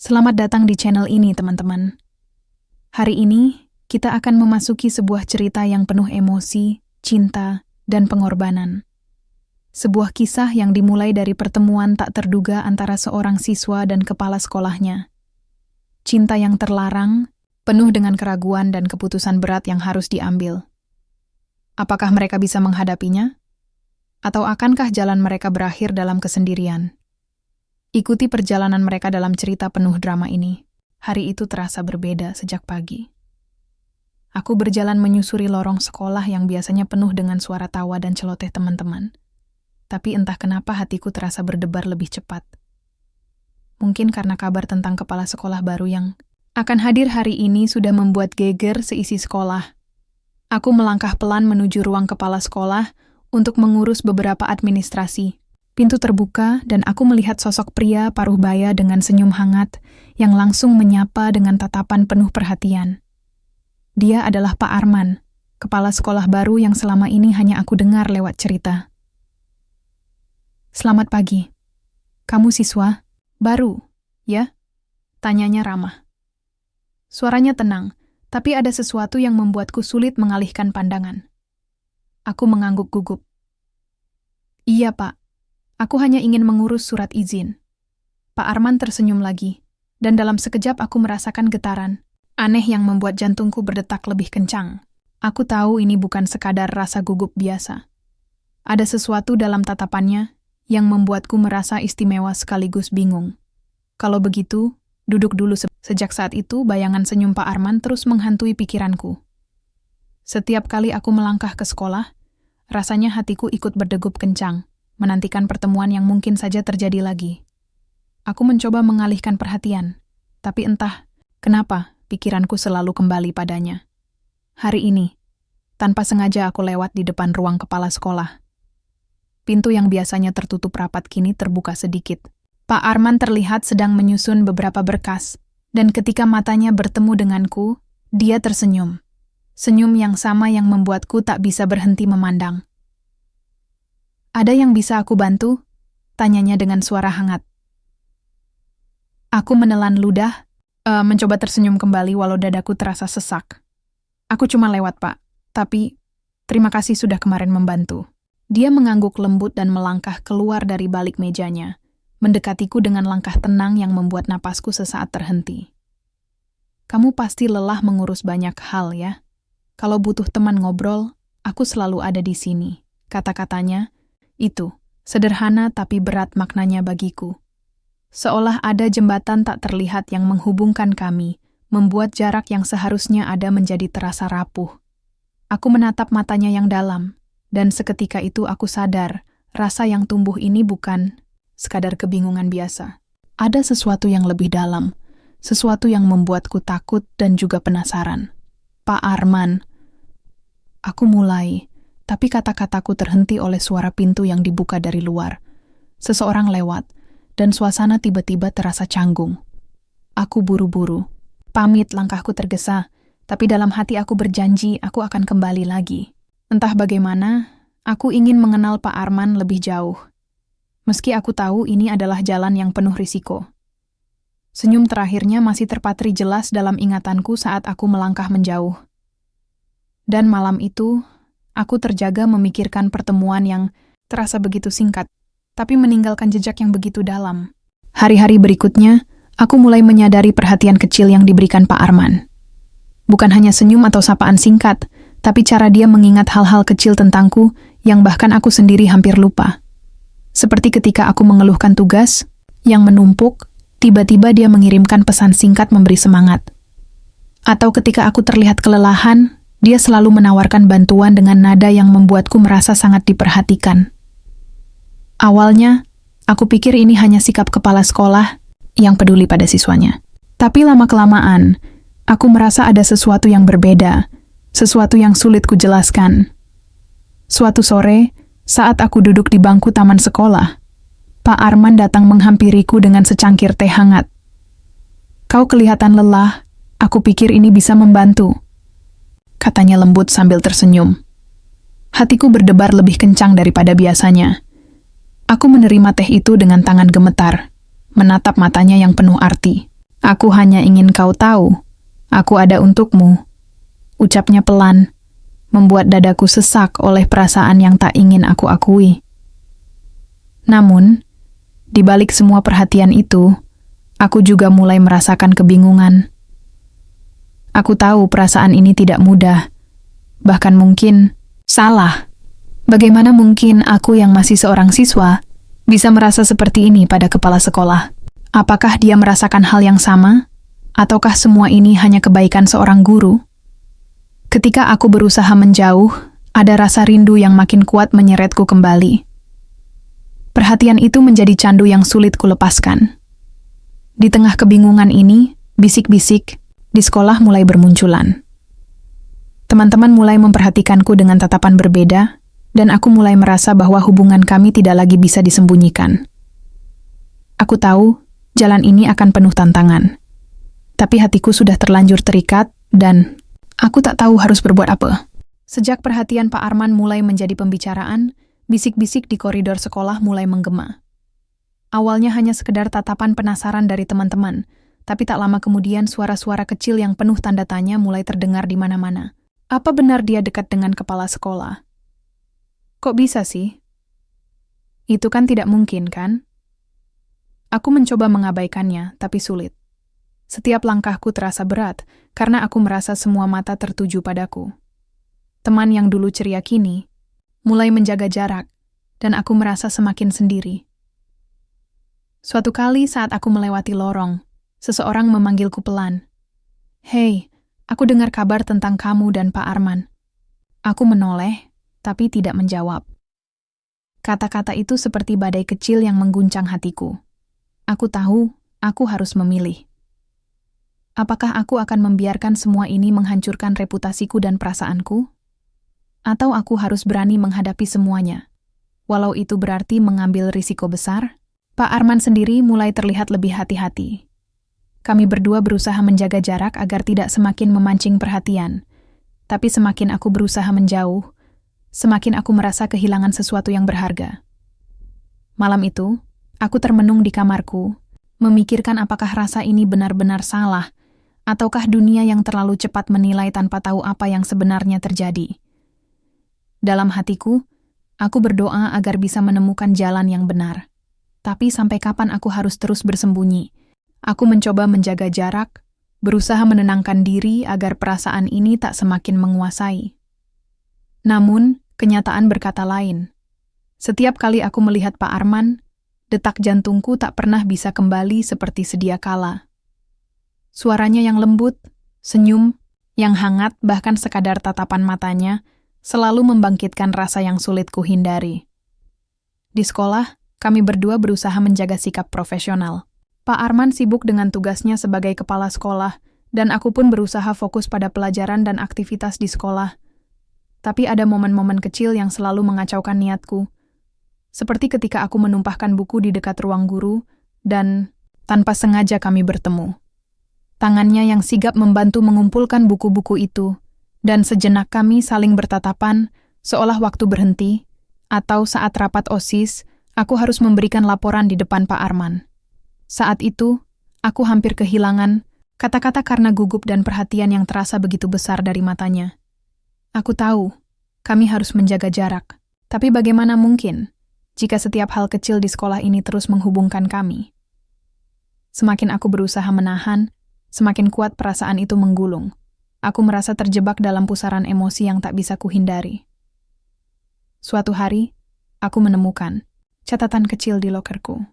Selamat datang di channel ini, teman-teman. Hari ini, kita akan memasuki sebuah cerita yang penuh emosi, cinta, dan pengorbanan. Sebuah kisah yang dimulai dari pertemuan tak terduga antara seorang siswa dan kepala sekolahnya. Cinta yang terlarang, penuh dengan keraguan dan keputusan berat yang harus diambil. Apakah mereka bisa menghadapinya? Atau akankah jalan mereka berakhir dalam kesendirian? Ikuti perjalanan mereka dalam cerita penuh drama ini. Hari itu terasa berbeda sejak pagi. Aku berjalan menyusuri lorong sekolah yang biasanya penuh dengan suara tawa dan celoteh teman-teman. Tapi entah kenapa hatiku terasa berdebar lebih cepat. Mungkin karena kabar tentang kepala sekolah baru yang akan hadir hari ini sudah membuat geger seisi sekolah. Aku melangkah pelan menuju ruang kepala sekolah untuk mengurus beberapa administrasi. Pintu terbuka dan aku melihat sosok pria paruh baya dengan senyum hangat yang langsung menyapa dengan tatapan penuh perhatian. Dia adalah Pak Arman, kepala sekolah baru yang selama ini hanya aku dengar lewat cerita. "Selamat pagi. Kamu siswa baru, ya?" tanyanya ramah. Suaranya tenang, tapi ada sesuatu yang membuatku sulit mengalihkan pandangan. Aku mengangguk gugup. "Iya, Pak. Aku hanya ingin mengurus surat izin." Pak Arman tersenyum lagi, dan dalam sekejap aku merasakan getaran aneh yang membuat jantungku berdetak lebih kencang. Aku tahu ini bukan sekadar rasa gugup biasa. Ada sesuatu dalam tatapannya yang membuatku merasa istimewa sekaligus bingung. Kalau begitu, duduk dulu. Sejak saat itu, bayangan senyum Pak Arman terus menghantui pikiranku. Setiap kali aku melangkah ke sekolah, rasanya hatiku ikut berdegup kencang, menantikan pertemuan yang mungkin saja terjadi lagi. Aku mencoba mengalihkan perhatian, tapi entah kenapa pikiranku selalu kembali padanya. Hari ini, tanpa sengaja aku lewat di depan ruang kepala sekolah. Pintu yang biasanya tertutup rapat kini terbuka sedikit. Pak Arman terlihat sedang menyusun beberapa berkas, dan ketika matanya bertemu denganku, dia tersenyum. Senyum yang sama yang membuatku tak bisa berhenti memandang. "Ada yang bisa aku bantu?" tanyanya dengan suara hangat. Aku menelan ludah, mencoba tersenyum kembali walau dadaku terasa sesak. "Aku cuma lewat, Pak, tapi terima kasih sudah kemarin membantu." Dia mengangguk lembut dan melangkah keluar dari balik mejanya, mendekatiku dengan langkah tenang yang membuat napasku sesaat terhenti. "Kamu pasti lelah mengurus banyak hal, ya? Kalau butuh teman ngobrol, aku selalu ada di sini," kata-katanya. Itu, sederhana tapi berat maknanya bagiku. Seolah ada jembatan tak terlihat yang menghubungkan kami, membuat jarak yang seharusnya ada menjadi terasa rapuh. Aku menatap matanya yang dalam, dan seketika itu aku sadar, rasa yang tumbuh ini bukan sekadar kebingungan biasa. Ada sesuatu yang lebih dalam, sesuatu yang membuatku takut dan juga penasaran. "Pak Arman," aku mulai, tapi kata-kataku terhenti oleh suara pintu yang dibuka dari luar. Seseorang lewat, dan suasana tiba-tiba terasa canggung. Aku buru-buru. Pamit, langkahku tergesa, tapi dalam hati aku berjanji aku akan kembali lagi. Entah bagaimana, aku ingin mengenal Pak Arman lebih jauh. Meski aku tahu ini adalah jalan yang penuh risiko. Senyum terakhirnya masih terpatri jelas dalam ingatanku saat aku melangkah menjauh. Dan malam itu, aku terjaga memikirkan pertemuan yang terasa begitu singkat, tapi meninggalkan jejak yang begitu dalam. Hari-hari berikutnya, aku mulai menyadari perhatian kecil yang diberikan Pak Arman. Bukan hanya senyum atau sapaan singkat, tapi cara dia mengingat hal-hal kecil tentangku yang bahkan aku sendiri hampir lupa. Seperti ketika aku mengeluhkan tugas yang menumpuk, tiba-tiba dia mengirimkan pesan singkat memberi semangat. Atau ketika aku terlihat kelelahan, dia selalu menawarkan bantuan dengan nada yang membuatku merasa sangat diperhatikan. Awalnya, aku pikir ini hanya sikap kepala sekolah yang peduli pada siswanya. Tapi lama-kelamaan, aku merasa ada sesuatu yang berbeda, sesuatu yang sulit kujelaskan. Suatu sore, saat aku duduk di bangku taman sekolah, Pak Arman datang menghampiriku dengan secangkir teh hangat. "Kau kelihatan lelah, aku pikir ini bisa membantu," katanya lembut sambil tersenyum. Hatiku berdebar lebih kencang daripada biasanya. Aku menerima teh itu dengan tangan gemetar, menatap matanya yang penuh arti. Aku hanya ingin kau tahu, aku ada untukmu. Ucapnya pelan, membuat dadaku sesak oleh perasaan yang tak ingin aku akui. Namun, di balik semua perhatian itu, aku juga mulai merasakan kebingungan. Aku tahu perasaan ini tidak mudah, bahkan mungkin salah. Bagaimana mungkin aku yang masih seorang siswa bisa merasa seperti ini pada kepala sekolah? Apakah dia merasakan hal yang sama? Ataukah semua ini hanya kebaikan seorang guru? Ketika aku berusaha menjauh, ada rasa rindu yang makin kuat menyeretku kembali. Perhatian itu menjadi candu yang sulit kulepaskan. Di tengah kebingungan ini, bisik-bisik di sekolah mulai bermunculan. Teman-teman mulai memperhatikanku dengan tatapan berbeda, dan aku mulai merasa bahwa hubungan kami tidak lagi bisa disembunyikan. Aku tahu jalan ini akan penuh tantangan, tapi hatiku sudah terlanjur terikat dan aku tak tahu harus berbuat apa. Sejak perhatian Pak Arman mulai menjadi pembicaraan, bisik-bisik di koridor sekolah mulai menggema. Awalnya hanya sekedar tatapan penasaran dari teman-teman, tapi tak lama kemudian suara-suara kecil yang penuh tanda tanya mulai terdengar di mana-mana. Apa benar dia dekat dengan kepala sekolah? Kok bisa sih? Itu kan tidak mungkin, kan? Aku mencoba mengabaikannya, tapi sulit. Setiap langkahku terasa berat, karena aku merasa semua mata tertuju padaku. Teman yang dulu ceria kini mulai menjaga jarak, dan aku merasa semakin sendiri. Suatu kali saat aku melewati lorong, seseorang memanggilku pelan. "Hei, aku dengar kabar tentang kamu dan Pak Arman." Aku menoleh, tapi tidak menjawab. Kata-kata itu seperti badai kecil yang mengguncang hatiku. Aku tahu, aku harus memilih. Apakah aku akan membiarkan semua ini menghancurkan reputasiku dan perasaanku? Atau aku harus berani menghadapi semuanya, walau itu berarti mengambil risiko besar? Pak Arman sendiri mulai terlihat lebih hati-hati. Kami berdua berusaha menjaga jarak agar tidak semakin memancing perhatian. Tapi semakin aku berusaha menjauh, semakin aku merasa kehilangan sesuatu yang berharga. Malam itu, aku termenung di kamarku, memikirkan apakah rasa ini benar-benar salah, ataukah dunia yang terlalu cepat menilai tanpa tahu apa yang sebenarnya terjadi. Dalam hatiku, aku berdoa agar bisa menemukan jalan yang benar. Tapi sampai kapan aku harus terus bersembunyi? Aku mencoba menjaga jarak, berusaha menenangkan diri agar perasaan ini tak semakin menguasai. Namun, kenyataan berkata lain. Setiap kali aku melihat Pak Arman, detak jantungku tak pernah bisa kembali seperti sedia kala. Suaranya yang lembut, senyum, yang hangat bahkan sekadar tatapan matanya, selalu membangkitkan rasa yang sulit kuhindari. Di sekolah, kami berdua berusaha menjaga sikap profesional. Pak Arman sibuk dengan tugasnya sebagai kepala sekolah, dan aku pun berusaha fokus pada pelajaran dan aktivitas di sekolah. Tapi ada momen-momen kecil yang selalu mengacaukan niatku. Seperti ketika aku menumpahkan buku di dekat ruang guru, dan tanpa sengaja kami bertemu. Tangannya yang sigap membantu mengumpulkan buku-buku itu, dan sejenak kami saling bertatapan, seolah waktu berhenti, atau saat rapat OSIS, aku harus memberikan laporan di depan Pak Arman. Saat itu, aku hampir kehilangan kata-kata karena gugup dan perhatian yang terasa begitu besar dari matanya. Aku tahu, kami harus menjaga jarak, tapi bagaimana mungkin jika setiap hal kecil di sekolah ini terus menghubungkan kami? Semakin aku berusaha menahan, semakin kuat perasaan itu menggulung. Aku merasa terjebak dalam pusaran emosi yang tak bisa kuhindari. Suatu hari, aku menemukan catatan kecil di lokerku.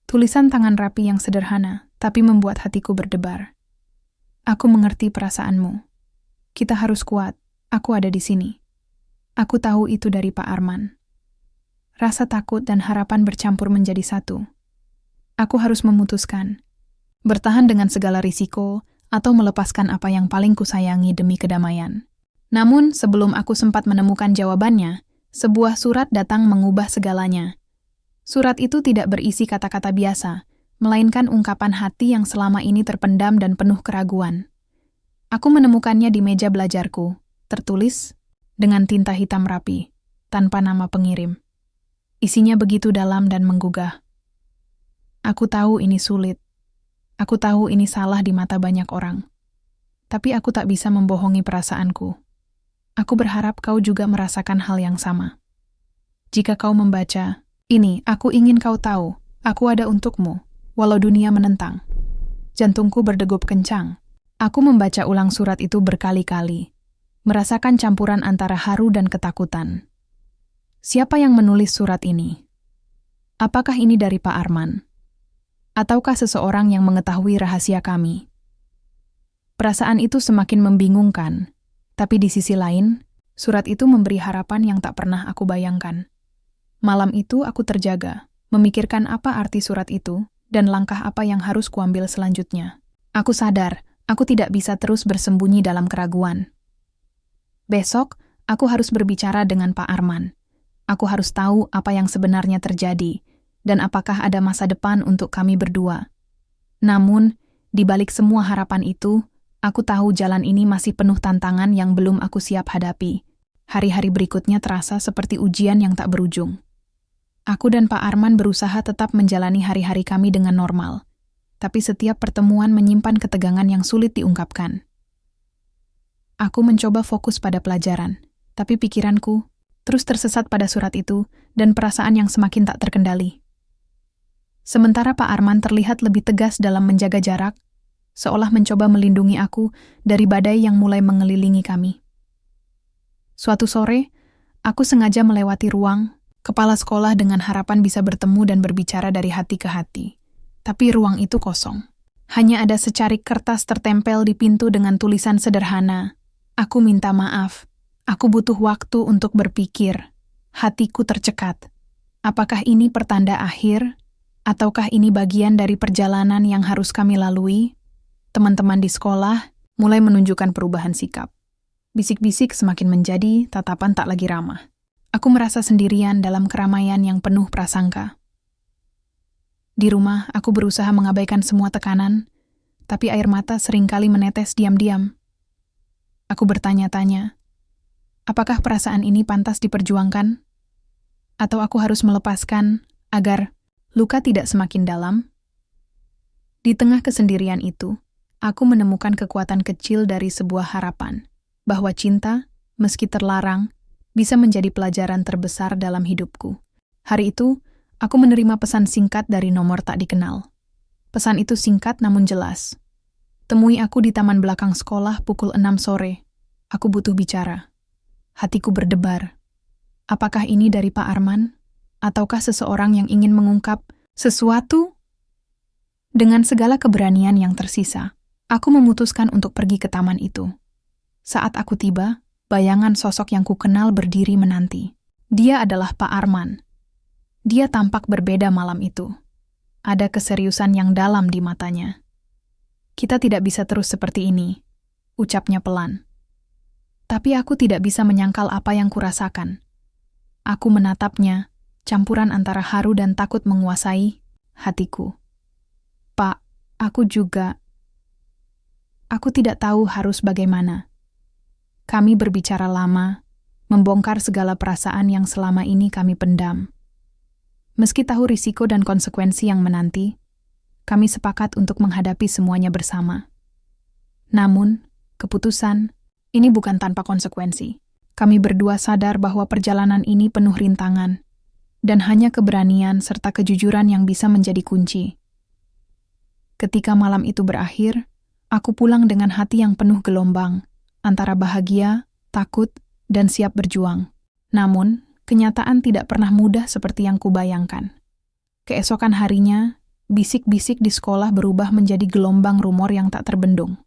Tulisan tangan rapi yang sederhana, tapi membuat hatiku berdebar. Aku mengerti perasaanmu. Kita harus kuat, aku ada di sini. Aku tahu itu dari Pak Arman. Rasa takut dan harapan bercampur menjadi satu. Aku harus memutuskan, bertahan dengan segala risiko, atau melepaskan apa yang paling kusayangi demi kedamaian. Namun, sebelum aku sempat menemukan jawabannya, sebuah surat datang mengubah segalanya. Surat itu tidak berisi kata-kata biasa, melainkan ungkapan hati yang selama ini terpendam dan penuh keraguan. Aku menemukannya di meja belajarku, tertulis dengan tinta hitam rapi, tanpa nama pengirim. Isinya begitu dalam dan menggugah. Aku tahu ini sulit, Aku tahu ini salah di mata banyak orang. Tapi aku tak bisa membohongi perasaanku. Aku berharap kau juga merasakan hal yang sama. Jika kau membaca, ini aku ingin kau tahu, aku ada untukmu, walau dunia menentang. Jantungku berdegup kencang. Aku membaca ulang surat itu berkali-kali, merasakan campuran antara haru dan ketakutan. Siapa yang menulis surat ini? Apakah ini dari Pak Arman? Ataukah seseorang yang mengetahui rahasia kami? Perasaan itu semakin membingungkan, tapi di sisi lain, surat itu memberi harapan yang tak pernah aku bayangkan. Malam itu aku terjaga, memikirkan apa arti surat itu dan langkah apa yang harus kuambil selanjutnya. Aku sadar, aku tidak bisa terus bersembunyi dalam keraguan. Besok, aku harus berbicara dengan Pak Arman. Aku harus tahu apa yang sebenarnya terjadi, dan apakah ada masa depan untuk kami berdua. Namun, di balik semua harapan itu, aku tahu jalan ini masih penuh tantangan yang belum aku siap hadapi. Hari-hari berikutnya terasa seperti ujian yang tak berujung. Aku dan Pak Arman berusaha tetap menjalani hari-hari kami dengan normal, tapi setiap pertemuan menyimpan ketegangan yang sulit diungkapkan. Aku mencoba fokus pada pelajaran, tapi pikiranku terus tersesat pada surat itu dan perasaan yang semakin tak terkendali. Sementara Pak Arman terlihat lebih tegas dalam menjaga jarak, seolah mencoba melindungi aku dari badai yang mulai mengelilingi kami. Suatu sore, aku sengaja melewati ruang kepala sekolah dengan harapan bisa bertemu dan berbicara dari hati ke hati. Tapi ruang itu kosong. Hanya ada secarik kertas tertempel di pintu dengan tulisan sederhana. Aku minta maaf. Aku butuh waktu untuk berpikir. Hatiku tercekat. Apakah ini pertanda akhir? Ataukah ini bagian dari perjalanan yang harus kami lalui? Teman-teman di sekolah mulai menunjukkan perubahan sikap. Bisik-bisik semakin menjadi, tatapan tak lagi ramah. Aku merasa sendirian dalam keramaian yang penuh prasangka. Di rumah, aku berusaha mengabaikan semua tekanan, tapi air mata seringkali menetes diam-diam. Aku bertanya-tanya, apakah perasaan ini pantas diperjuangkan? Atau aku harus melepaskan agar luka tidak semakin dalam? Di tengah kesendirian itu, aku menemukan kekuatan kecil dari sebuah harapan, bahwa cinta, meski terlarang, bisa menjadi pelajaran terbesar dalam hidupku. Hari itu, aku menerima pesan singkat dari nomor tak dikenal. Pesan itu singkat namun jelas. Temui aku di taman belakang sekolah pukul 6 sore. Aku butuh bicara. Hatiku berdebar. Apakah ini dari Pak Arman? Ataukah seseorang yang ingin mengungkap sesuatu? Dengan segala keberanian yang tersisa, aku memutuskan untuk pergi ke taman itu. Saat aku tiba, bayangan sosok yang kukenal berdiri menanti. Dia adalah Pak Arman. Dia tampak berbeda malam itu. Ada keseriusan yang dalam di matanya. Kita tidak bisa terus seperti ini, ucapnya pelan. Tapi aku tidak bisa menyangkal apa yang kurasakan. Aku menatapnya, campuran antara haru dan takut menguasai hatiku. Pak, aku tidak tahu harus bagaimana. Kami berbicara lama, membongkar segala perasaan yang selama ini kami pendam. Meski tahu risiko dan konsekuensi yang menanti, kami sepakat untuk menghadapi semuanya bersama. Namun, keputusan ini bukan tanpa konsekuensi. Kami berdua sadar bahwa perjalanan ini penuh rintangan, dan hanya keberanian serta kejujuran yang bisa menjadi kunci. Ketika malam itu berakhir, aku pulang dengan hati yang penuh gelombang, antara bahagia, takut, dan siap berjuang. Namun, kenyataan tidak pernah mudah seperti yang kubayangkan. Keesokan harinya, bisik-bisik di sekolah berubah menjadi gelombang rumor yang tak terbendung.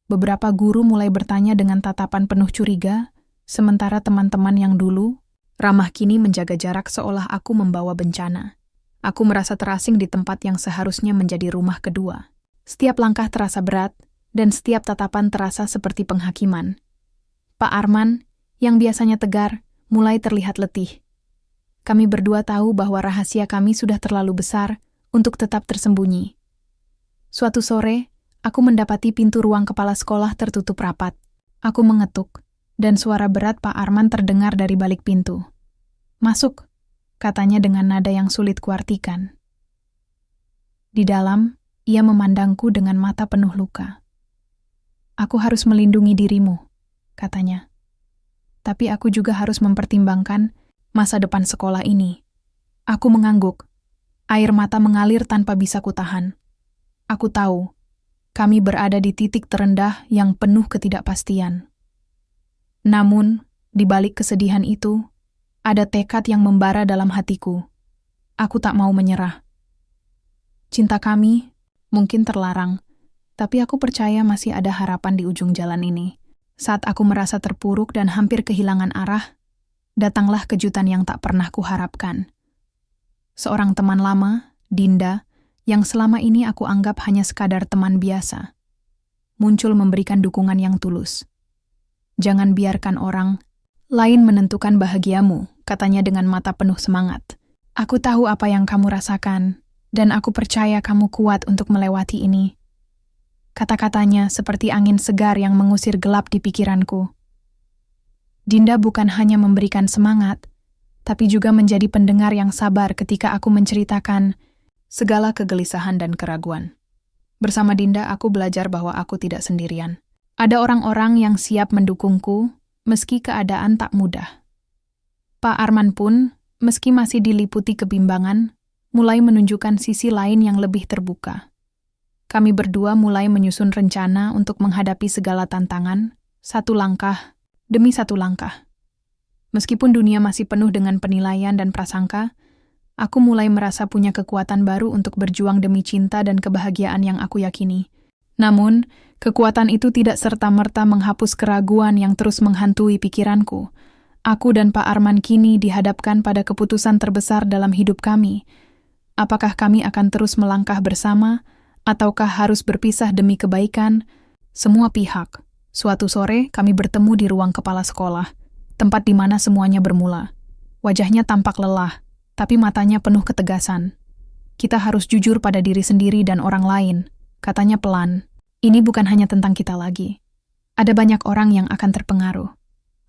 Beberapa guru mulai bertanya dengan tatapan penuh curiga, sementara teman-teman yang dulu ramah kini menjaga jarak seolah aku membawa bencana. Aku merasa terasing di tempat yang seharusnya menjadi rumah kedua. Setiap langkah terasa berat, dan setiap tatapan terasa seperti penghakiman. Pak Arman, yang biasanya tegar, mulai terlihat letih. Kami berdua tahu bahwa rahasia kami sudah terlalu besar untuk tetap tersembunyi. Suatu sore, aku mendapati pintu ruang kepala sekolah tertutup rapat. Aku mengetuk, dan suara berat Pak Arman terdengar dari balik pintu. "Masuk," katanya dengan nada yang sulit kuartikan. Di dalam, Ia memandangku dengan mata penuh luka. "Aku harus melindungi dirimu," katanya. "Tapi aku juga harus mempertimbangkan masa depan sekolah ini." Aku mengangguk. Air mata mengalir tanpa bisa kutahan. Aku tahu, kami berada di titik terendah yang penuh ketidakpastian. Namun, di balik kesedihan itu, ada tekad yang membara dalam hatiku. Aku tak mau menyerah. Cinta kami mungkin terlarang, tapi aku percaya masih ada harapan di ujung jalan ini. Saat aku merasa terpuruk dan hampir kehilangan arah, datanglah kejutan yang tak pernah kuharapkan. Seorang teman lama, Dinda, yang selama ini aku anggap hanya sekadar teman biasa, muncul memberikan dukungan yang tulus. "Jangan biarkan orang lain menentukan bahagiamu," katanya dengan mata penuh semangat. "Aku tahu apa yang kamu rasakan, dan aku percaya kamu kuat untuk melewati ini." Kata-katanya seperti angin segar yang mengusir gelap di pikiranku. Dinda bukan hanya memberikan semangat, tapi juga menjadi pendengar yang sabar ketika aku menceritakan segala kegelisahan dan keraguan. Bersama Dinda, aku belajar bahwa aku tidak sendirian. Ada orang-orang yang siap mendukungku, meski keadaan tak mudah. Pak Arman pun, meski masih diliputi kebimbangan, mulai menunjukkan sisi lain yang lebih terbuka. Kami berdua mulai menyusun rencana untuk menghadapi segala tantangan, satu langkah demi satu langkah. Meskipun dunia masih penuh dengan penilaian dan prasangka, aku mulai merasa punya kekuatan baru untuk berjuang demi cinta dan kebahagiaan yang aku yakini. Namun, kekuatan itu tidak serta-merta menghapus keraguan yang terus menghantui pikiranku. Aku dan Pak Arman kini dihadapkan pada keputusan terbesar dalam hidup kami. Apakah kami akan terus melangkah bersama, ataukah harus berpisah demi kebaikan semua pihak? Suatu sore, kami bertemu di ruang kepala sekolah, tempat di mana semuanya bermula. Wajahnya tampak lelah, tapi matanya penuh ketegasan. "Kita harus jujur pada diri sendiri dan orang lain," katanya pelan. "Ini bukan hanya tentang kita lagi. Ada banyak orang yang akan terpengaruh."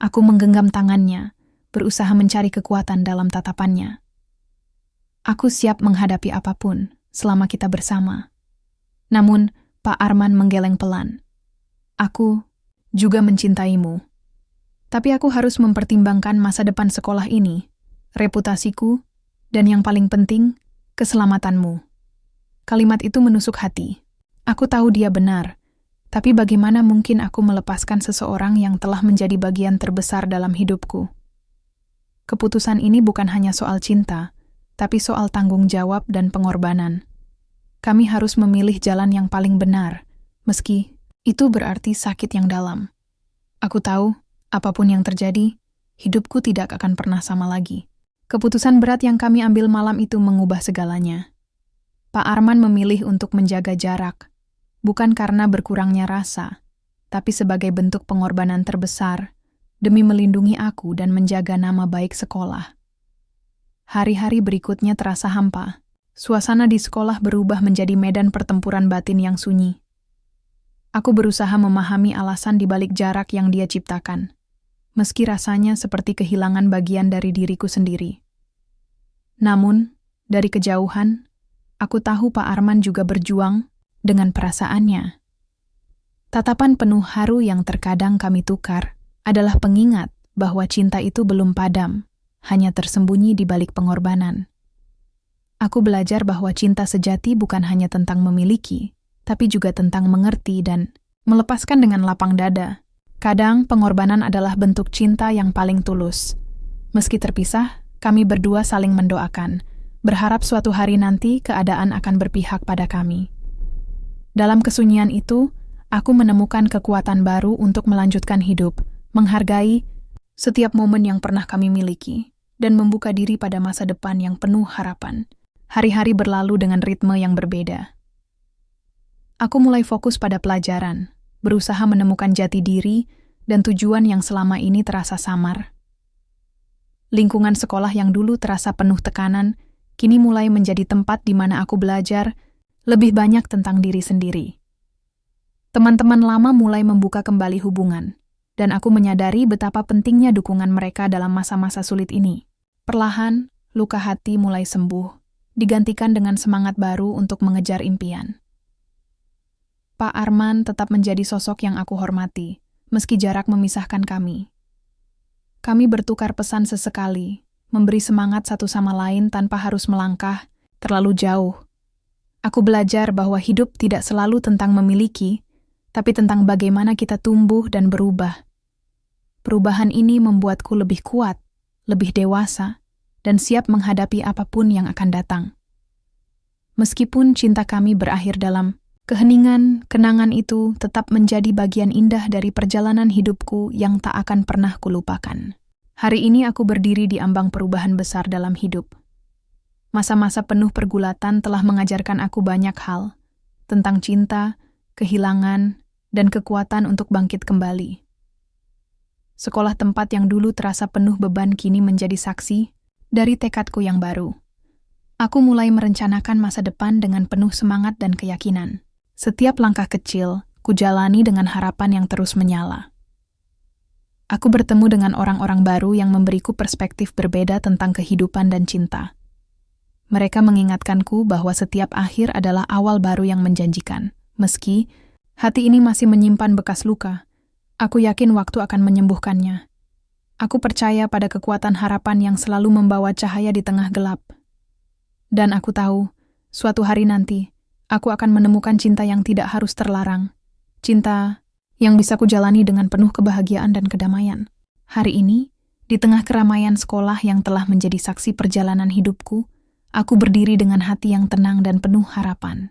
Aku menggenggam tangannya, berusaha mencari kekuatan dalam tatapannya. "Aku siap menghadapi apapun selama kita bersama." Namun, Pak Arman menggeleng pelan. "Aku juga mencintaimu. Tapi aku harus mempertimbangkan masa depan sekolah ini, reputasiku, dan yang paling penting, keselamatanmu." Kalimat itu menusuk hati. Aku tahu dia benar, tapi bagaimana mungkin aku melepaskan seseorang yang telah menjadi bagian terbesar dalam hidupku? Keputusan ini bukan hanya soal cinta, tapi soal tanggung jawab dan pengorbanan. Kami harus memilih jalan yang paling benar, meski itu berarti sakit yang dalam. Aku tahu, apapun yang terjadi, hidupku tidak akan pernah sama lagi. Keputusan berat yang kami ambil malam itu mengubah segalanya. Pak Arman memilih untuk menjaga jarak, bukan karena berkurangnya rasa, tapi sebagai bentuk pengorbanan terbesar demi melindungi aku dan menjaga nama baik sekolah. Hari-hari berikutnya terasa hampa. Suasana di sekolah berubah menjadi medan pertempuran batin yang sunyi. Aku berusaha memahami alasan di balik jarak yang dia ciptakan, meski rasanya seperti kehilangan bagian dari diriku sendiri. Namun, dari kejauhan, aku tahu Pak Arman juga berjuang dengan perasaannya. Tatapan penuh haru yang terkadang kami tukar adalah pengingat bahwa cinta itu belum padam, hanya tersembunyi di balik pengorbanan. Aku belajar bahwa cinta sejati bukan hanya tentang memiliki, tapi juga tentang mengerti dan melepaskan dengan lapang dada. Kadang pengorbanan adalah bentuk cinta yang paling tulus. Meski terpisah, kami berdua saling mendoakan, berharap suatu hari nanti keadaan akan berpihak pada kami. Dalam kesunyian itu, aku menemukan kekuatan baru untuk melanjutkan hidup, menghargai setiap momen yang pernah kami miliki, dan membuka diri pada masa depan yang penuh harapan. Hari-hari berlalu dengan ritme yang berbeda. Aku mulai fokus pada pelajaran, berusaha menemukan jati diri dan tujuan yang selama ini terasa samar. Lingkungan sekolah yang dulu terasa penuh tekanan, kini mulai menjadi tempat di mana aku belajar lebih banyak tentang diri sendiri. Teman-teman lama mulai membuka kembali hubungan, dan aku menyadari betapa pentingnya dukungan mereka dalam masa-masa sulit ini. Perlahan, luka hati mulai sembuh, digantikan dengan semangat baru untuk mengejar impian. Pak Arman tetap menjadi sosok yang aku hormati, meski jarak memisahkan kami. Kami bertukar pesan sesekali, memberi semangat satu sama lain tanpa harus melangkah terlalu jauh. Aku belajar bahwa hidup tidak selalu tentang memiliki, tapi tentang bagaimana kita tumbuh dan berubah. Perubahan ini membuatku lebih kuat, lebih dewasa, dan siap menghadapi apapun yang akan datang. Meskipun cinta kami berakhir dalam keheningan, kenangan itu tetap menjadi bagian indah dari perjalanan hidupku yang tak akan pernah kulupakan. Hari ini aku berdiri di ambang perubahan besar dalam hidup. Masa-masa penuh pergulatan telah mengajarkan aku banyak hal tentang cinta, kehilangan, dan kekuatan untuk bangkit kembali. Sekolah tempat yang dulu terasa penuh beban kini menjadi saksi dari tekadku yang baru. Aku mulai merencanakan masa depan dengan penuh semangat dan keyakinan. Setiap langkah kecil, kujalani dengan harapan yang terus menyala. Aku bertemu dengan orang-orang baru yang memberiku perspektif berbeda tentang kehidupan dan cinta. Mereka mengingatkanku bahwa setiap akhir adalah awal baru yang menjanjikan. Meski hati ini masih menyimpan bekas luka, aku yakin waktu akan menyembuhkannya. Aku percaya pada kekuatan harapan yang selalu membawa cahaya di tengah gelap. Dan aku tahu, suatu hari nanti, aku akan menemukan cinta yang tidak harus terlarang. Cinta yang bisa kujalani dengan penuh kebahagiaan dan kedamaian. Hari ini, di tengah keramaian sekolah yang telah menjadi saksi perjalanan hidupku, aku berdiri dengan hati yang tenang dan penuh harapan.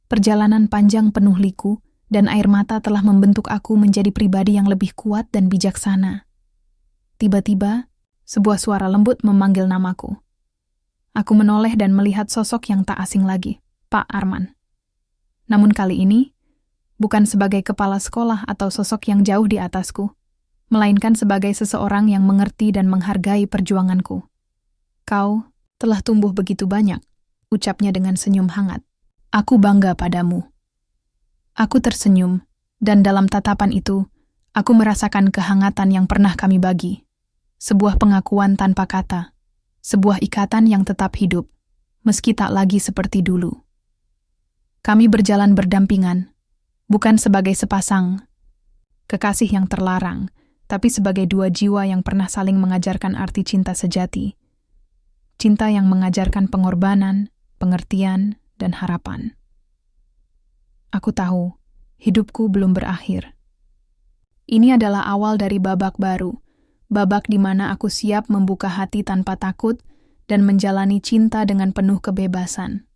Perjalanan panjang penuh liku, dan air mata telah membentuk aku menjadi pribadi yang lebih kuat dan bijaksana. Tiba-tiba, sebuah suara lembut memanggil namaku. Aku menoleh dan melihat sosok yang tak asing lagi, Pak Arman. Namun kali ini, bukan sebagai kepala sekolah atau sosok yang jauh di atasku, melainkan sebagai seseorang yang mengerti dan menghargai perjuanganku. Kau telah tumbuh begitu banyak, ucapnya dengan senyum hangat. Aku bangga padamu. Aku tersenyum, dan dalam tatapan itu, aku merasakan kehangatan yang pernah kami bagi. Sebuah pengakuan tanpa kata. Sebuah ikatan yang tetap hidup, meski tak lagi seperti dulu. Kami berjalan berdampingan, bukan sebagai sepasang kekasih yang terlarang, tapi sebagai dua jiwa yang pernah saling mengajarkan arti cinta sejati. Cinta yang mengajarkan pengorbanan, pengertian, dan harapan. Aku tahu, hidupku belum berakhir. Ini adalah awal dari babak baru. Babak di mana aku siap membuka hati tanpa takut dan menjalani cinta dengan penuh kebebasan.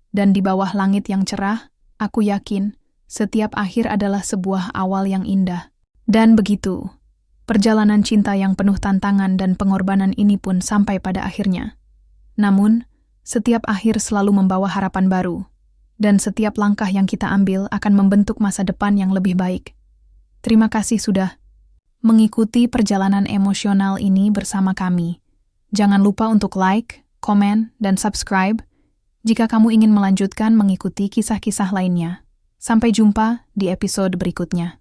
Dan di bawah langit yang cerah, aku yakin setiap akhir adalah sebuah awal yang indah. Dan begitu, perjalanan cinta yang penuh tantangan dan pengorbanan ini pun sampai pada akhirnya. Namun, setiap akhir selalu membawa harapan baru, dan setiap langkah yang kita ambil akan membentuk masa depan yang lebih baik. Terima kasih sudah mengikuti perjalanan emosional ini bersama kami. Jangan lupa untuk like, komen, dan subscribe jika kamu ingin melanjutkan mengikuti kisah-kisah lainnya. Sampai jumpa di episode berikutnya.